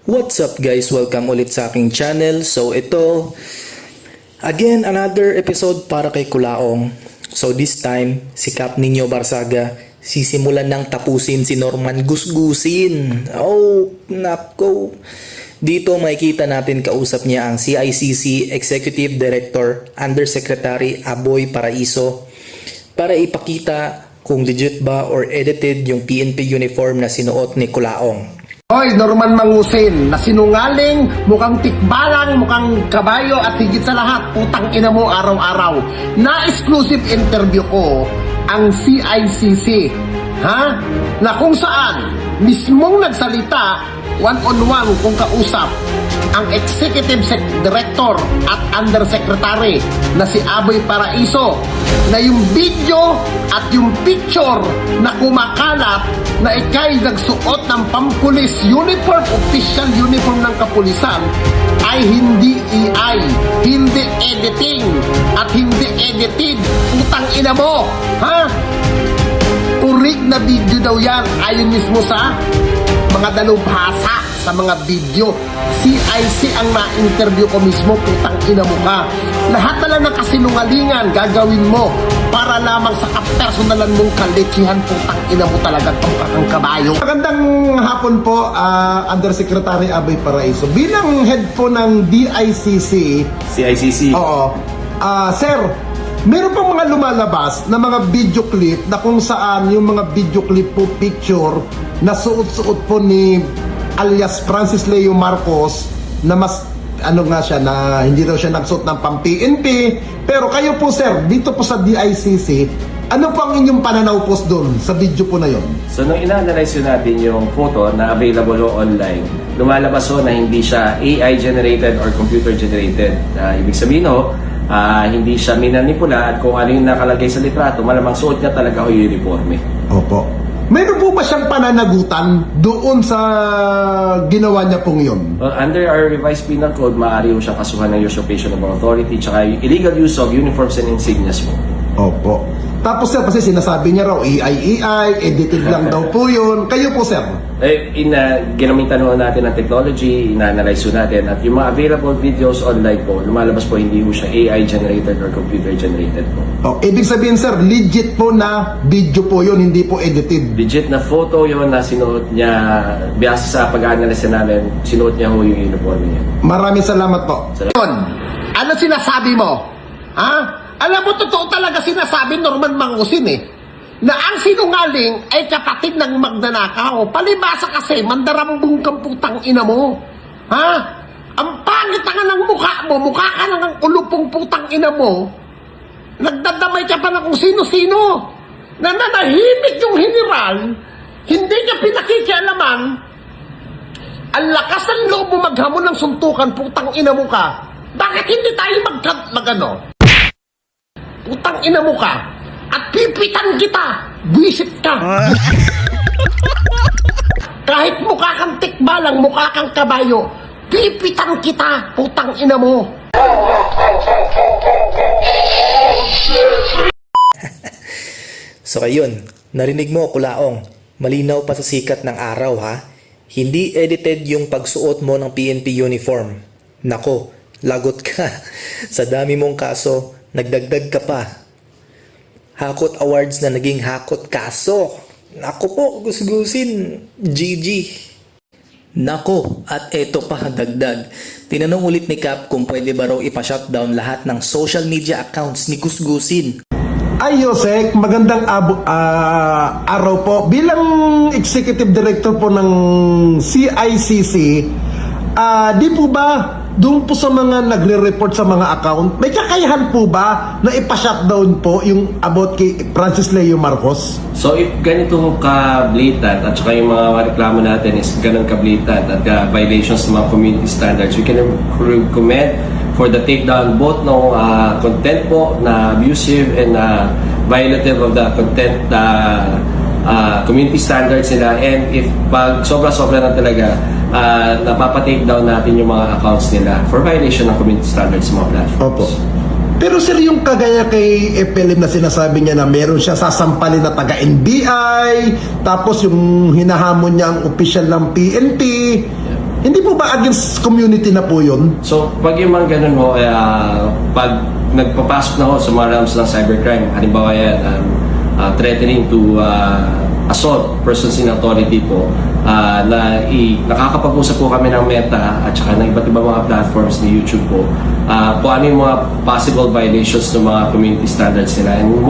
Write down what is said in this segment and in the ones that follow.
What's up guys? Welcome ulit sa aking channel. So ito, again, another episode para kay Kulaong. So this time, si Cap Nino Barsaga, sisimulan ng tapusin si Norman Gusgusin. Oh, nako. Dito makikita natin kausap niya ang CICC Executive Director, Undersecretary Aboy Paraiso para ipakita kung legit ba or edited yung PNP uniform na sinuot ni Kulaong. Hoy, Norman Mangusin, na sinungaling, mukhang tikbalang, mukhang kabayo at higit sa lahat, putang ina mo araw-araw. Na exclusive interview ko ang CICC, ha? Na kung saan mismong nagsalita one-on-one kung kausap ang Executive Director at Undersecretary na si Aboy Paraiso, na yung video at yung picture na kumakalat na ikay nagsuot ng pampulis uniform, official uniform ng kapulisan, ay hindi AI, hindi editing, at hindi edited. Putang ina mo, ha? Purig na video daw yan, ayon mismo sa mga dalubhasa sa mga video. CIC ang na-interview ko mismo, putang ina mo ka. Lahat na lang ng kasinungalingan gagawin mo para lamang sa kapersonalan mong kalitsihan, putang ina mo talaga itong kakang kabayo. Magandang hapon po, Undersecretary Aboy Paraiso. Bilang head po ng DICC, CICC. oo, sir, meron pang mga lumalabas na mga video clip na kung saan yung mga video clip po picture na suot-suot po ni alias Francis Leo Marcos na mas ano nga siya, na hindi daw siya nagsuot ng pang-PNP. Pero kayo po sir, dito po sa DICC, ano po ang inyong pananaw po doon sa video po na yon? So nung ina-analyze natin yung photo na available online, lumalabas na hindi siya AI generated or computer generated. Ibig sabihin hindi siya minanipula, at kung ano yung nakalagay sa litrato, malamang suot niya talaga yung uniforme. Opo. Meron po ba siyang pananagutan doon sa ginawa niya pong yun? Well, under our revised penal code, maaari siyang kasuhan ng usurpation of authority tsaka illegal use of uniforms and insignias mo. Opo. Tapos sir, kasi sinasabi niya raw AI, edited lang daw po yun. Kayo po sir? Ginamitan natin ng technology, ina-analyze natin, at yung mga available videos online po, lumalabas po hindi siya AI generated or computer generated po. Oh, ibig sabihin sir, legit po na video po yun, hindi po edited. Legit na photo yon na sinuot niya, base sa pag-analyze namin, sinuot niya yung uniform niya. Maraming salamat po. Yun, ano sinasabi mo? Ha? Alam mo, totoo talaga sinasabi Norman Mangusin na ang sinungaling ay kapatid ng magnanakaw. Palibasa kasi, mandarambong kang putang ina mo. Ha? Ang pangit nga ng mukha ka na ng ulupong putang ina mo. Nagdadamay ka pa na kung sino-sino. Nananahimik yung general, hindi niya pinakikialaman. Ang lakas ng loob mo maghamon ng suntukan, putang ina mo ka. Bakit hindi tayo magano? Putang ina mo ka. At pipitan kita. Buisit ka. Kahit mukha kang tikbalang, mukha kang kabayo, pipitan kita. Putang ina mo. So ayun, narinig mo Kulaong, malinaw pa sa sikat ng araw ha. Hindi edited yung pagsuot mo ng PNP uniform. Nako, lagot ka. Sa dami mong kaso, nagdagdag ka pa. Hakot awards na naging hakot kaso. Nako po, gusgusin. GG. Nako, at eto pa dagdag. Tinanong ulit ni Cap kung pwede ba raw ipa-shutdown lahat ng social media accounts ni Gusgusin. Ay Yosek, magandang araw po. Bilang Executive Director po ng CICC, di po ba doon po sa mga nagre-report sa mga account, may kakayahan po ba na ipa-shutdown po yung about kay Francis Leo Marcos? So if ganito ka-blatant at saka yung mga reklamo natin is ganun ka-blatant at violations ng mga community standards, we can recommend for the takedown both ng content po na abusive and violative of the content community standards nila, and if pag sobra-sobra na talaga, napapa-take down natin yung mga accounts nila for violation ng community standards sa mga platforms. Opo. Pero sir, yung kagaya kay FLM na sinasabi niya na meron siya sasampalin na taga-NBI, tapos yung hinahamon niya ang official ng PNP, Hindi po ba against community na po yun? So, pag yung mga ganun ho, pag nagpapasok na ho sa mga realms ng cybercrime, halimbawa yan, threatening to assault persons in authority po, nakakapag-usap po kami ng Meta at saka ng iba't ibang mga platforms ni YouTube po, kung ano yung mga possible violations ng mga community standards nila. And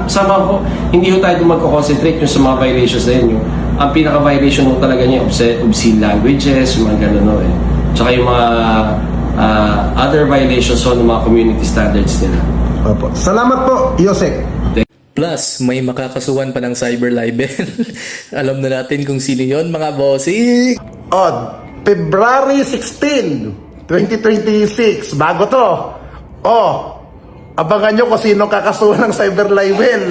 sama ho, hindi ho tayo magko-concentrate yung sa mga violations na yun. Ang pinaka-violation ho talaga niya, obscene languages, yung mga gano'n ho eh. Tsaka yung mga other violations ho ng mga community standards nila. Opo. Salamat po, Yosek. Plus, may makakasuhan pa ng cyber libel. Alam na natin kung sino yon, mga bossing. February 16, 2026, bago to. Abangan nyo kung sino kakasuhan ng cyber libel.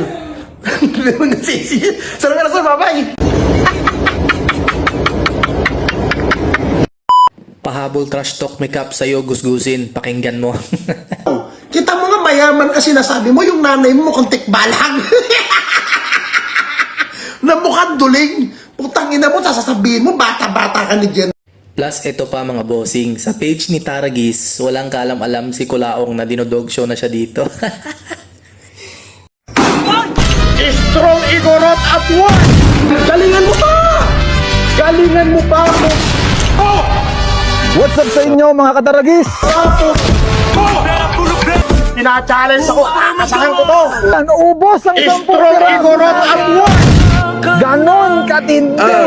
Salamat na, bye-bye! Pahabol trash talk makeup sa'yo, gusgusin. Pakinggan mo. Kita mo nga mayaman kasi nasabi mo yung nanay mo mukhang tikbalang. Na mukhang duling. Putang ina mo, sasabihin mo, bata-bata ka ni Jen. Plus, ito pa mga bossing. Sa page ni Taragis, walang kaalam-alam si Kulaong na dinodog show na siya dito. Strong Igorot at one! Galingan mo pa! Galingan mo pa! What's up sa inyo mga kataragis? Tina-challenge ako, kakasahan ko to! Ubos ang 10 Strong Igorot at one! Ganon katindi!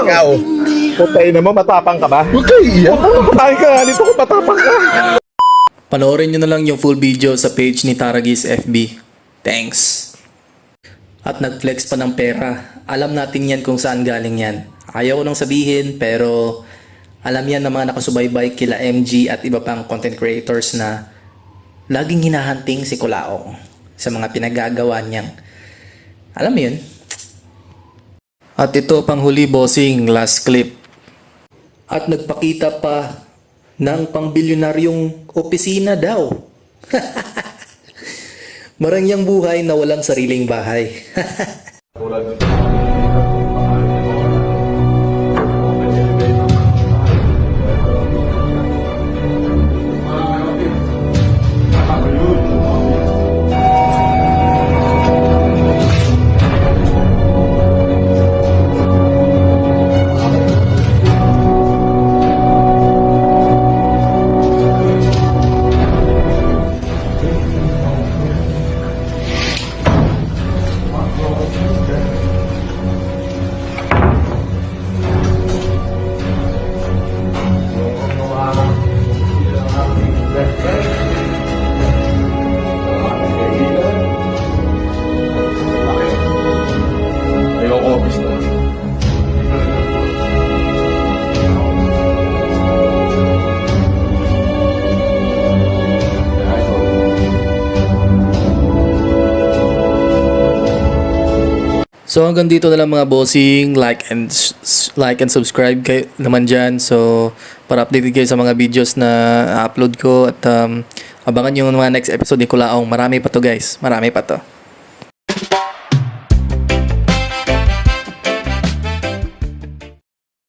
Ikaw. Putay na mo, matapang ka ba? Huwag kayo iyan. Putay ka, dito ko matapang ka! Panoorin nyo na lang yung full video sa page ni Taragis FB. Thanks. At nag-flex pa ng pera. Alam natin yan kung saan galing yan. Ayaw ko nang sabihin pero alam yan ng mga nakasubaybay kila MG at iba pang content creators na laging hinahanting si Kulaong sa mga pinagagawa niyang. Alam mo yun? At ito pang huli bossing, last clip. At nagpakita pa ng pangbilyonaryong opisina daw. Marangyang buhay na walang sariling bahay. So hanggang dito na lang mga bossing, like and subscribe kayo naman dyan. So para updated kayo sa mga videos na upload ko at abangan yung mga next episode ni Kulaong. Marami pa to guys, marami pa to.